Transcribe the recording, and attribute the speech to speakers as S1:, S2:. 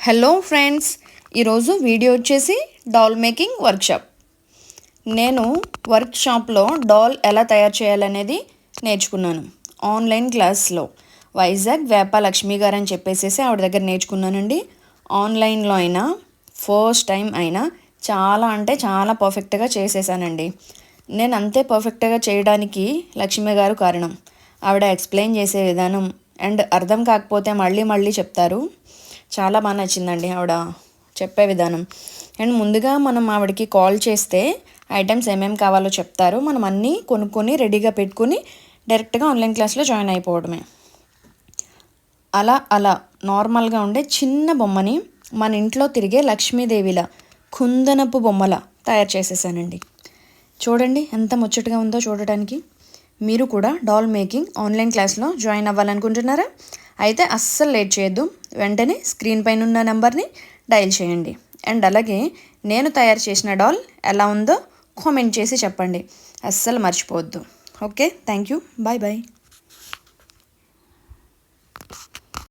S1: Hello friends, ఈరోజు video వచ్చేసి doll making workshop. నేను వర్క్షాప్లో డాల్ ఎలా తయారు చేయాలనేది నేర్చుకున్నాను. ఆన్లైన్ క్లాస్లో వైజాగ్ వేప లక్ష్మి గారు అని చెప్పేసి ఆవిడ దగ్గర నేర్చుకున్నానండి. ఆన్లైన్లో అయినా ఫస్ట్ టైం అయినా చాలా అంటే చాలా పర్ఫెక్ట్గా చేసేసానండి. నేను అంతే పర్ఫెక్ట్గా చేయడానికి లక్ష్మి గారు కారణం. ఆవిడ ఎక్స్ప్లెయిన్ చేసే విధానం అండ్ అర్థం కాకపోతే మళ్ళీ మళ్ళీ చెప్తారు. చాలా బాగా నచ్చిందండి ఆవిడ చెప్పే విధానం. అండ్ ముందుగా మనం ఆవిడకి కాల్ చేస్తే ఐటమ్స్ ఏమేమి కావాలో చెప్తారు. మనం అన్నీ కొనుక్కొని రెడీగా పెట్టుకుని డైరెక్ట్గా ఆన్లైన్ క్లాస్లో జాయిన్ అయిపోవడమే. అలా నార్మల్గా ఉండే చిన్న బొమ్మని మన ఇంట్లో తిరిగే లక్ష్మీదేవిలా కుందనపు బొమ్మలా తయారు చేసేసానండి. చూడండి ఎంత ముచ్చటగా ఉందో చూడటానికి. మీరు కూడా డాల్ మేకింగ్ ఆన్లైన్ క్లాస్లో జాయిన్ అవ్వాలనుకుంటున్నారా? అయితే అస్సలు లేట్ చేయొద్దు. వెంటనే స్క్రీన్ పైన ఉన్న నెంబర్ని డయల్ చేయండి. అండ్ అలాగే నేను తయారు చేసిన డాల్ ఎలా ఉందో కామెంట్ చేసి చెప్పండి. అస్సలు మర్చిపోవద్దు. Okay, thank you. Bye bye.